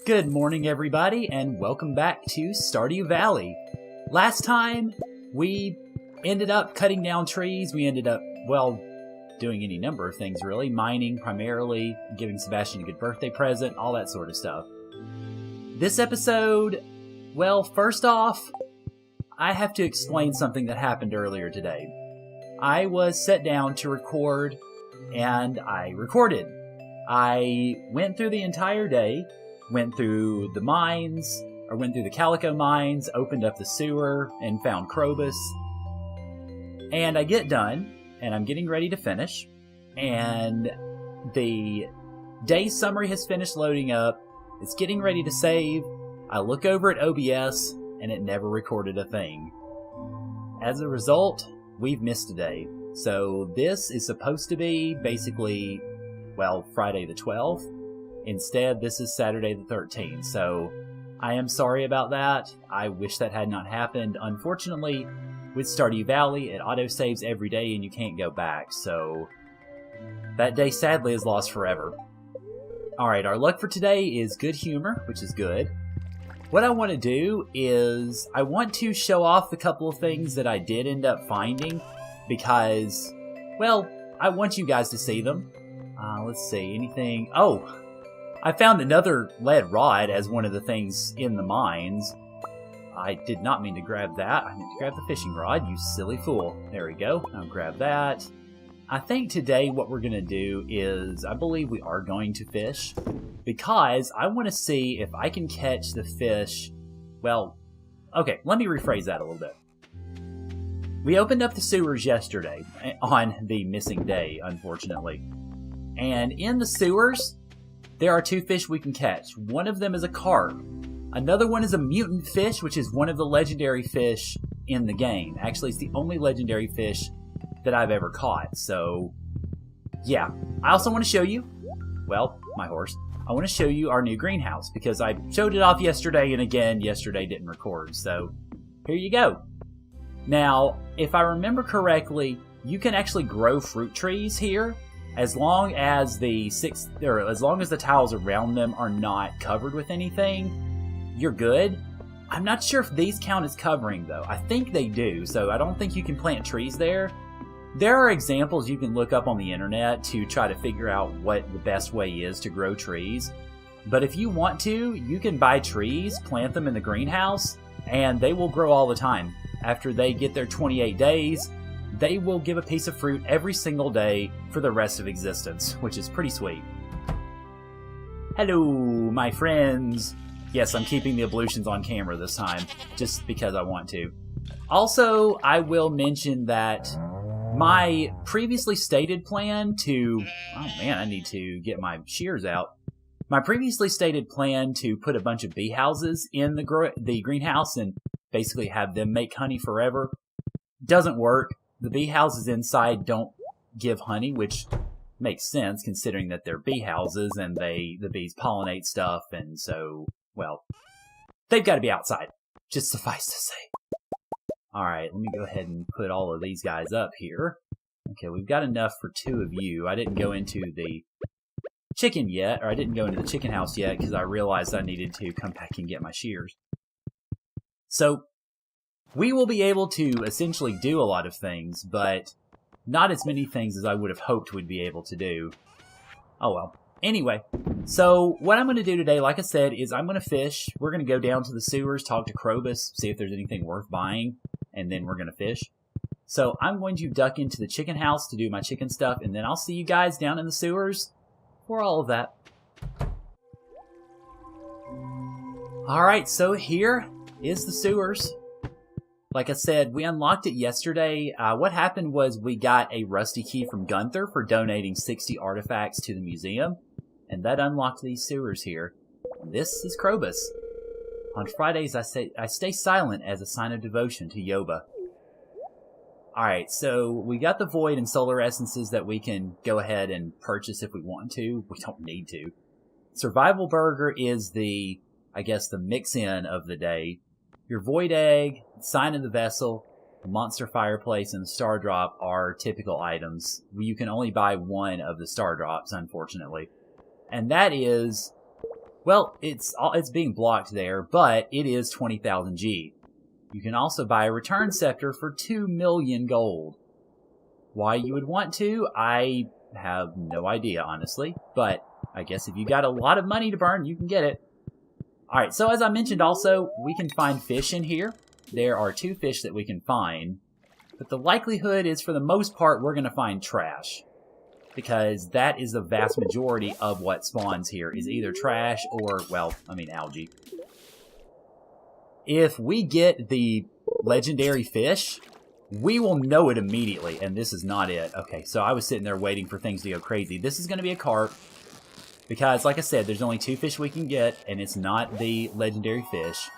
Good morning, everybody, and welcome back to Stardew Valley. Last time, we ended up cutting down trees. We ended up, doing any number of things, really. Mining, primarily, giving Sebastian a good birthday present, all that sort of stuff. This episode, first off, I have to explain something that happened earlier today. I was set down to record, and I recorded. I went through the entire day, went through the mines, or went through the Calico mines, opened up the sewer, and found Krobus. And I get done, and I'm getting ready to finish, and the day summary has finished loading up. It's getting ready to save. I look over at OBS, and it never recorded a thing. As a result, we've missed a day. So this is supposed to be basically, Friday the 12th. Instead, this is Saturday the 13th, so I am sorry about that. I wish that had not happened. Unfortunately, with Stardew Valley, it autosaves every day and you can't go back, so that day sadly is lost forever. Alright, our luck for today is good humor, which is good. What I want to do is, I want to show off the couple of things that I did end up finding, because, I want you guys to see them. Let's see, anything... Oh! I found another lead rod as one of the things in the mines. I did not mean to grab that. I meant to grab the fishing rod, you silly fool. There we go. I'll grab that. I think today what we're going to do is, I believe we are going to fish, because I want to see if I can catch the fish. Okay, let me rephrase that a little bit. We opened up the sewers yesterday, on the missing day, unfortunately. And in the sewers, there are two fish we can catch. One of them is a carp. Another one is a mutant fish, which is one of the legendary fish in the game. Actually, it's the only legendary fish that I've ever caught. So, yeah. I also want to show you, my horse. I want to show you our new greenhouse, because I showed it off yesterday, and again, yesterday didn't record. So, here you go. Now, if I remember correctly, you can actually grow fruit trees here, as long as the tiles around them are not covered with anything, you're good. I'm not sure if these count as covering, though. I think they do, so I don't think you can plant trees there. There are examples you can look up on the internet to try to figure out what the best way is to grow trees. But if you want to, you can buy trees, plant them in the greenhouse, and they will grow all the time. After they get their 28 days, they will give a piece of fruit every single day for the rest of existence, which is pretty sweet. Hello, my friends. Yes, I'm keeping the ablutions on camera this time, just because I want to. Also, I will mention that my previously stated plan to... Oh man, I need to get my shears out. My previously stated plan to put a bunch of bee houses in the greenhouse and basically have them make honey forever doesn't work. The bee houses inside don't give honey, which makes sense considering that they're bee houses and the bees pollinate stuff, and so, they've got to be outside. Just suffice to say. Alright, let me go ahead and put all of these guys up here. Okay, we've got enough for two of you. I didn't go into the chicken yet, or I didn't go into the chicken house yet because I realized I needed to come back and get my shears. So, we will be able to essentially do a lot of things, but not as many things as I would have hoped we'd be able to do. Oh well. Anyway, so what I'm going to do today, like I said, is I'm going to fish. We're going to go down to the sewers, talk to Krobus, see if there's anything worth buying, and then we're going to fish. So I'm going to duck into the chicken house to do my chicken stuff, and then I'll see you guys down in the sewers for all of that. Alright, so here is the sewers. Like I said, we unlocked it yesterday. What happened was we got a rusty key from Gunther for donating 60 artifacts to the museum, and that unlocked these sewers here. And this is Krobus. On Fridays, I stay silent as a sign of devotion to Yoba. Alright, so we got the Void and Solar Essences that we can go ahead and purchase if we want to. We don't need to. Survival Burger is the mix-in of the day. Your Void Egg, Sign of the Vessel, the Monster Fireplace, and the Star Drop are typical items. You can only buy one of the Star Drops, unfortunately. And that is Well, it's being blocked there, but it is 20,000 G. You can also buy a return scepter for 2 million gold. Why you would want to, I have no idea, honestly. But I guess if you got a lot of money to burn, you can get it. Alright, so as I mentioned also, we can find fish in here. There are 2 fish that we can find. But the likelihood is, for the most part, we're going to find trash. Because that is the vast majority of what spawns here, is either trash or, well, I mean algae. If we get the legendary fish, we will know it immediately, and this is not it. Okay, so I was sitting there waiting for things to go crazy. This is going to be a carp, because, like I said, there's only 2 fish we can get, and it's not the legendary fish.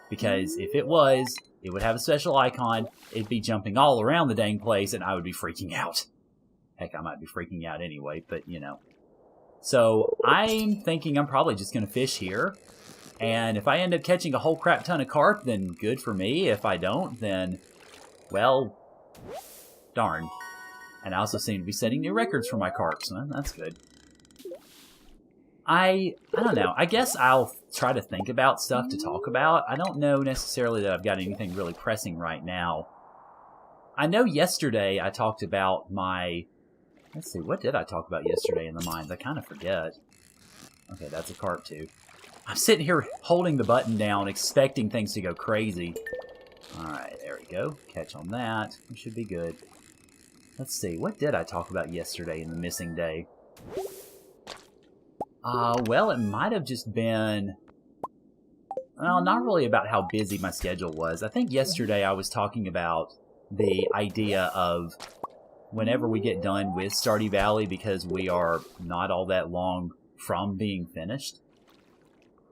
Because if it was, it would have a special icon, it'd be jumping all around the dang place, and I would be freaking out. Heck, I might be freaking out anyway, but, you know. So, I'm thinking I'm probably just going to fish here. And if I end up catching a whole crap ton of carp, then good for me. If I don't, then, well, darn. And I also seem to be setting new records for my carp, so that's good. I don't know. I guess I'll try to think about stuff to talk about. I don't know necessarily that I've got anything really pressing right now. I know yesterday I talked about my... Let's see, what did I talk about yesterday in the mines? I kind of forget. Okay, that's a carp too. I'm sitting here holding the button down, expecting things to go crazy. Alright, there we go. Catch on that. We should be good. Let's see, what did I talk about yesterday in the missing day? Well, it might have just been... Well, not really about how busy my schedule was. I think yesterday I was talking about the idea of whenever we get done with Stardew Valley, because we are not all that long from being finished,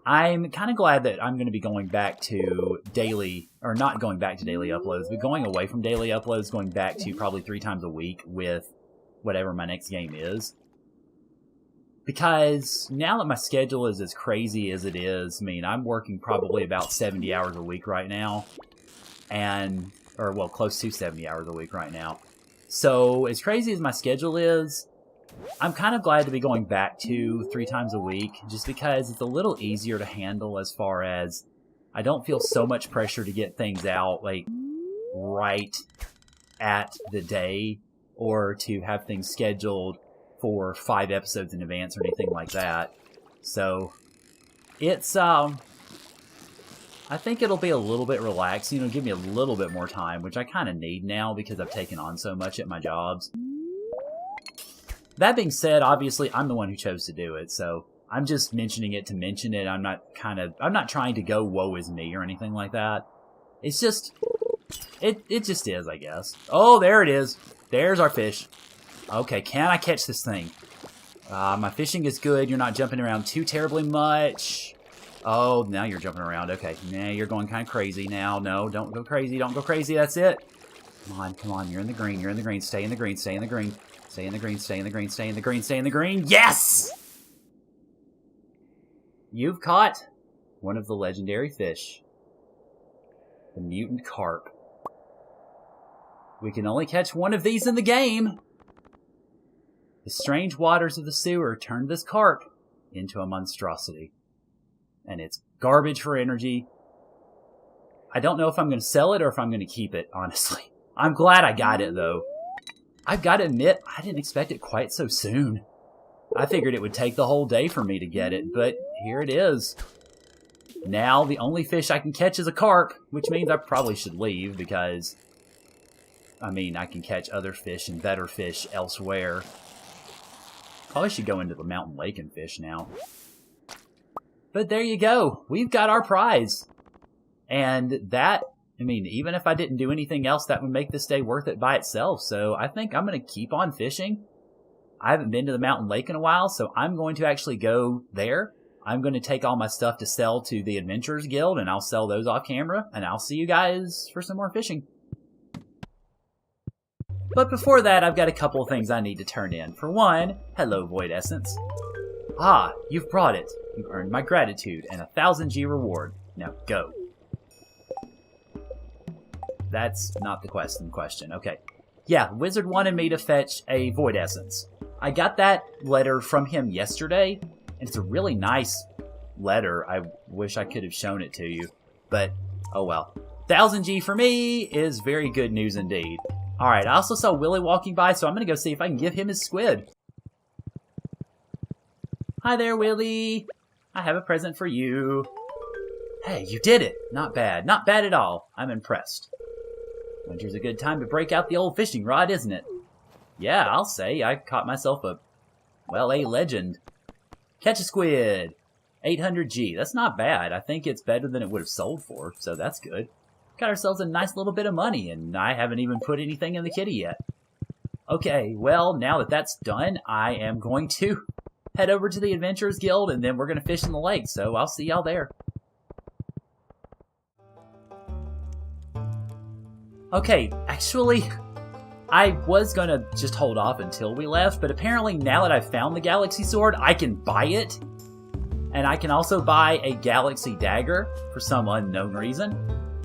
I'm kind of glad that I'm going to be going back to daily, or not going back to daily uploads, but going away from daily uploads, going back to probably 3 times a week with whatever my next game is. Because now that my schedule is as crazy as it is, I mean, I'm working probably about 70 hours a week right now. Or, well, close to 70 hours a week right now. So, as crazy as my schedule is, I'm kind of glad to be going back to 3 times a week, just because it's a little easier to handle as far as I don't feel so much pressure to get things out, like, right at the day, or to have things scheduled for 5 episodes in advance or anything like that. So, it's, I think it'll be a little bit relaxed, you know, give me a little bit more time, which I kind of need now because I've taken on so much at my jobs. That being said, obviously, I'm the one who chose to do it, so I'm just mentioning it to mention it. I'm not trying to go woe is me or anything like that. It's just, it just is, I guess. Oh, there it is. There's our fish. Okay, can I catch this thing? My fishing is good. You're not jumping around too terribly much. Oh, now you're jumping around. Okay, now you're going kind of crazy now. No, don't go crazy. Don't go crazy. That's it. Come on, come on. You're in the green. You're in the green. Stay in the green. Stay in the green. Stay in the green. Stay in the green. Stay in the green. Stay in the green. Yes! You've caught one of the legendary fish. The mutant carp. We can only catch one of these in the game. The strange waters of the sewer turned this carp into a monstrosity. And it's garbage for energy. I don't know if I'm going to sell it or if I'm going to keep it, honestly. I'm glad I got it, though. I've got to admit, I didn't expect it quite so soon. I figured it would take the whole day for me to get it, but here it is. Now, the only fish I can catch is a carp, which means I probably should leave because, I mean, I can catch other fish and better fish elsewhere. Probably should go into the mountain lake and fish now. But there you go. We've got our prize. And that, I mean, even if I didn't do anything else, that would make this day worth it by itself. So I think I'm going to keep on fishing. I haven't been to the mountain lake in a while, so I'm going to actually go there. I'm going to take all my stuff to sell to the Adventurers Guild, and I'll sell those off camera, and I'll see you guys for some more fishing. But before that, I've got a couple of things I need to turn in. For one, hello, Void Essence. Ah, you've brought it. You've earned my gratitude and a 1000 G reward. Now go. That's not the question. Okay. Yeah, Wizard wanted me to fetch a Void Essence. I got that letter from him yesterday, and it's a really nice letter. I wish I could have shown it to you. But, oh well. 1000 G for me is very good news indeed. Alright, I also saw Willie walking by, so I'm going to go see if I can give him his squid. Hi there, Willie. I have a present for you. Hey, you did it. Not bad. Not bad at all. I'm impressed. Winter's a good time to break out the old fishing rod, isn't it? Yeah, I'll say. I caught myself a legend. Catch a squid. 800 G. That's not bad. I think it's better than it would have sold for, so that's good. Got ourselves a nice little bit of money, and I haven't even put anything in the kitty yet. Okay, well, now that that's done, I am going to head over to the Adventurers Guild, and then we're going to fish in the lake, so I'll see y'all there. Okay, actually, I was going to just hold off until we left, but apparently now that I've found the Galaxy Sword, I can buy it. And I can also buy a Galaxy Dagger for some unknown reason,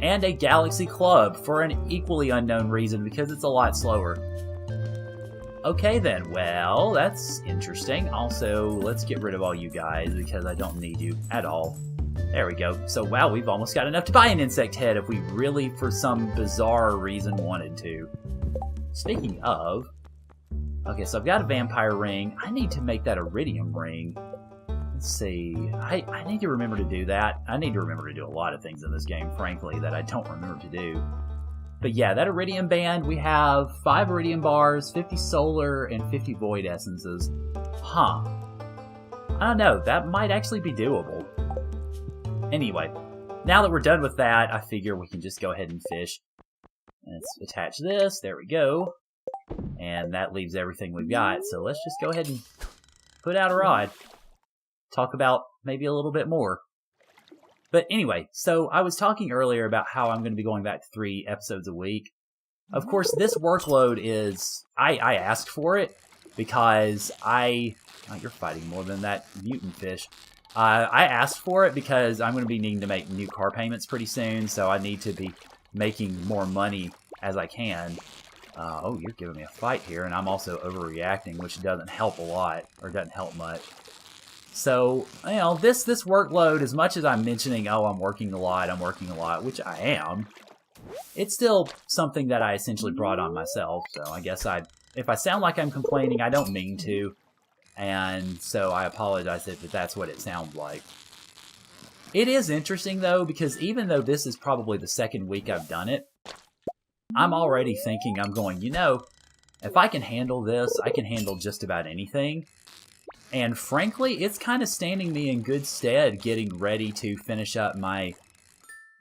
and a Galaxy Club for an equally unknown reason because it's a lot slower. Okay then, well, that's interesting. Also, let's get rid of all you guys because I don't need you at all. There we go. So, wow, we've almost got enough to buy an insect head if we really, for some bizarre reason, wanted to. Speaking of... Okay, so I've got a vampire ring. I need to make that iridium ring. Let's see. I need to remember to do that. I need to remember to do a lot of things in this game, frankly, that I don't remember to do. But yeah, that iridium band, we have 5 iridium bars, 50 solar, and 50 void essences. Huh. I don't know. That might actually be doable. Anyway, now that we're done with that, I figure we can just go ahead and fish. Let's attach this. There we go. And that leaves everything we've got. So let's just go ahead and put out a rod. Talk about maybe a little bit more. But anyway, so I was talking earlier about how I'm going to be going back to 3 episodes a week. Of course, this workload is... I asked for it because I... Oh, you're fighting more than that mutant fish. I asked for it because I'm going to be needing to make new car payments pretty soon, so I need to be making more money as I can. Oh, you're giving me a fight here, and I'm also overreacting, which doesn't help a lot, or doesn't help much. So, you know, this workload, as much as I'm mentioning, oh, I'm working a lot, which I am, it's still something that I essentially brought on myself. So I guess if I sound like I'm complaining, I don't mean to. And so I apologize if that's what it sounds like. It is interesting, though, because even though this is probably the 2nd week I've done it, I'm already thinking, I'm going, you know, if I can handle this, I can handle just about anything. And frankly, it's kind of standing me in good stead getting ready to finish up my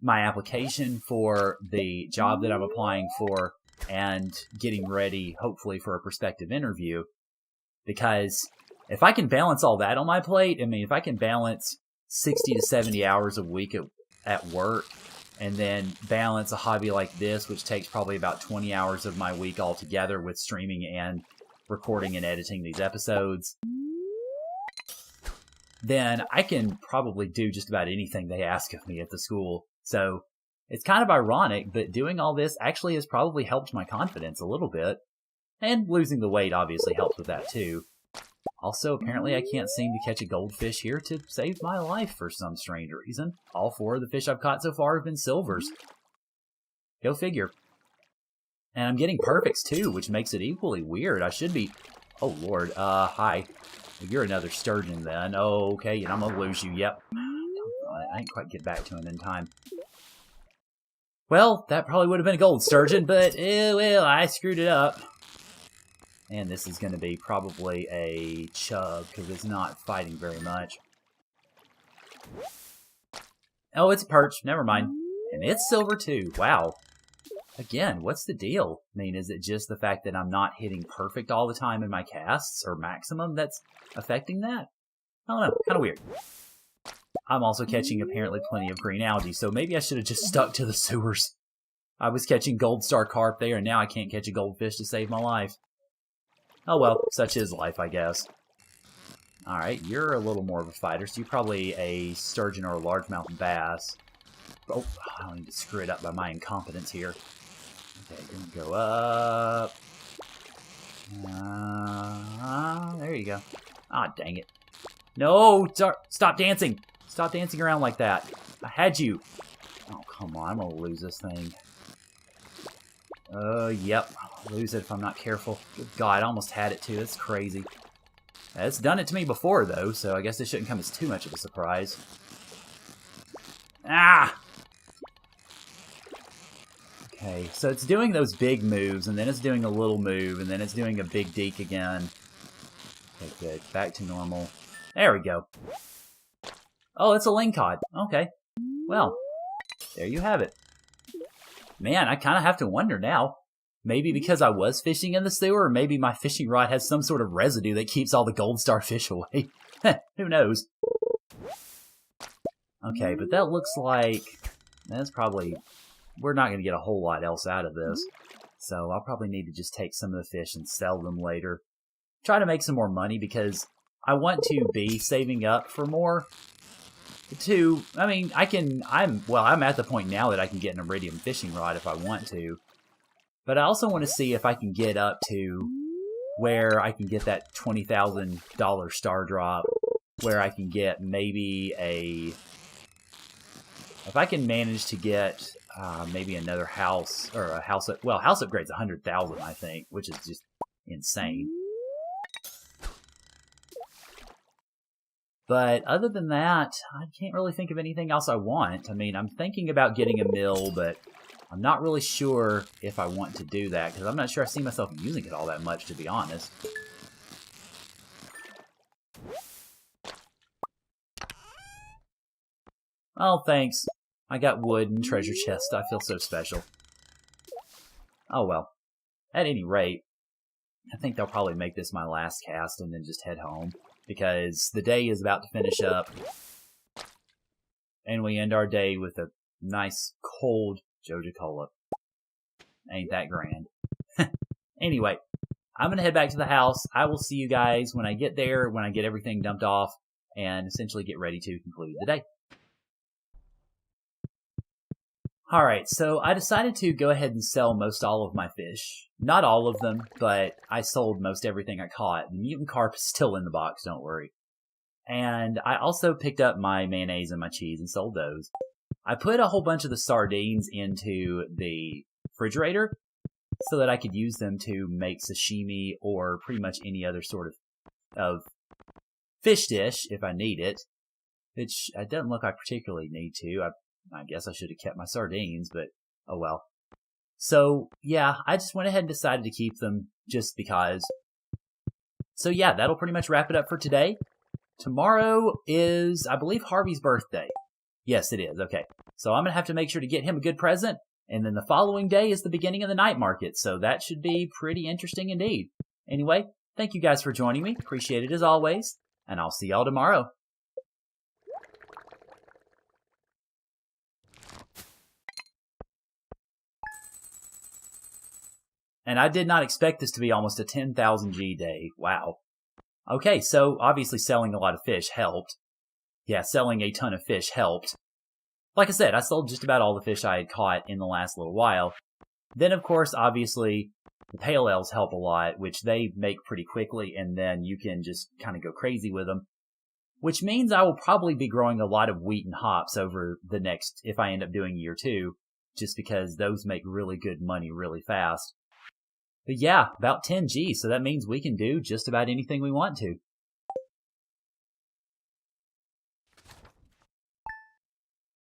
application for the job that I'm applying for and getting ready, hopefully, for a prospective interview. Because if I can balance all that on my plate, I mean, if I can balance 60 to 70 hours a week at work and then balance a hobby like this, which takes probably about 20 hours of my week altogether with streaming and recording and editing these episodes, then I can probably do just about anything they ask of me at the school. So it's kind of ironic, but doing all this actually has probably helped my confidence a little bit. And losing the weight obviously helps with that too. Also, apparently I can't seem to catch a goldfish here to save my life for some strange reason. All 4 of the fish I've caught so far have been silvers. Go figure. And I'm getting perfects too, which makes it equally weird. I should be... Oh lord, hi. You're another sturgeon then. Oh, okay, and I'm gonna lose you, yep. I didn't quite get back to him in time. Well, that probably would have been a gold sturgeon, but, well, I screwed it up. And this is going to be probably a chub, because it's not fighting very much. Oh, it's a perch. Never mind. And it's silver, too. Wow. Again, what's the deal? I mean, is it just the fact that I'm not hitting perfect all the time in my casts, or maximum, that's affecting that? I don't know. Kind of weird. I'm also catching, apparently, plenty of green algae, so maybe I should have just stuck to the sewers. I was catching gold star carp there, and now I can't catch a goldfish to save my life. Oh well, such is life, I guess. Alright, you're a little more of a fighter, so you're probably a sturgeon or a largemouth bass. Oh, I don't need to screw it up by my incompetence here. Okay, gonna go up. There you go. Ah, dang it. No! Stop dancing! Stop dancing around like that. I had you. Oh, come on. I'm going to lose this thing. Yep. I'll lose it if I'm not careful. Good God, I almost had it, too. That's crazy. It's done it to me before, though, so I guess it shouldn't come as too much of a surprise. Ah! Okay, so it's doing those big moves, and then it's doing a little move, and then it's doing a big deke again. Okay, good. Back to normal. There we go. Oh, it's a lingcod. Okay. Well, there you have it. Man, I kind of have to wonder now. Maybe because I was fishing in the sewer, or maybe my fishing rod has some sort of residue that keeps all the gold starfish away. Who knows? Okay, but that looks like... That's probably... We're not going to get a whole lot else out of this. So I'll probably need to just take some of the fish and sell them later. Try to make some more money because I want to be saving up for more. I mean, I'm at the point now that I can get an iridium fishing rod if I want to. But I also want to see if I can get up to where I can get that $20,000 star drop, where I can get maybe if I can manage to get maybe another house, or a house, house upgrade's 100,000, I think, which is just insane. But other than that, I can't really think of anything else I want. I mean, I'm thinking about getting a mill, but I'm not really sure if I want to do that, because I'm not sure I see myself using it all that much, to be honest. Oh, thanks. I got wood and treasure chest. I feel so special. Oh, well. At any rate, I think they'll probably make this my last cast and then just head home, because the day is about to finish up, and we end our day with a nice, cold Joja Cola. Ain't that grand. Anyway, I'm going to head back to the house. I will see you guys when I get there, when I get everything dumped off, and essentially get ready to conclude the day. Alright, so I decided to go ahead and sell most all of my fish. Not all of them, but I sold most everything I caught. The mutant carp is still in the box, don't worry. And I also picked up my mayonnaise and my cheese and sold those. I put a whole bunch of the sardines into the refrigerator so that I could use them to make sashimi or pretty much any other sort of fish dish if I need it. Which it doesn't look like I particularly need to. I guess I should have kept my sardines, but oh well. So, yeah, I just went ahead and decided to keep them just because. So, yeah, that'll pretty much wrap it up for today. Tomorrow is, I believe, Harvey's birthday. Yes, it is. Okay. So I'm going to have to make sure to get him a good present. And then the following day is the beginning of the night market. So that should be pretty interesting indeed. Anyway, thank you guys for joining me. Appreciate it as always. And I'll see y'all tomorrow. And I did not expect this to be almost a 10,000 G day. Wow. Okay, so obviously selling a lot of fish helped. Yeah, selling a ton of fish helped. Like I said, I sold just about all the fish I had caught in the last little while. Then, of course, obviously, the pale ales help a lot, which they make pretty quickly, and then you can just kind of go crazy with them. Which means I will probably be growing a lot of wheat and hops over the next, if I end up doing year 2, just because those make really good money really fast. But yeah, about 10 G, so that means we can do just about anything we want to.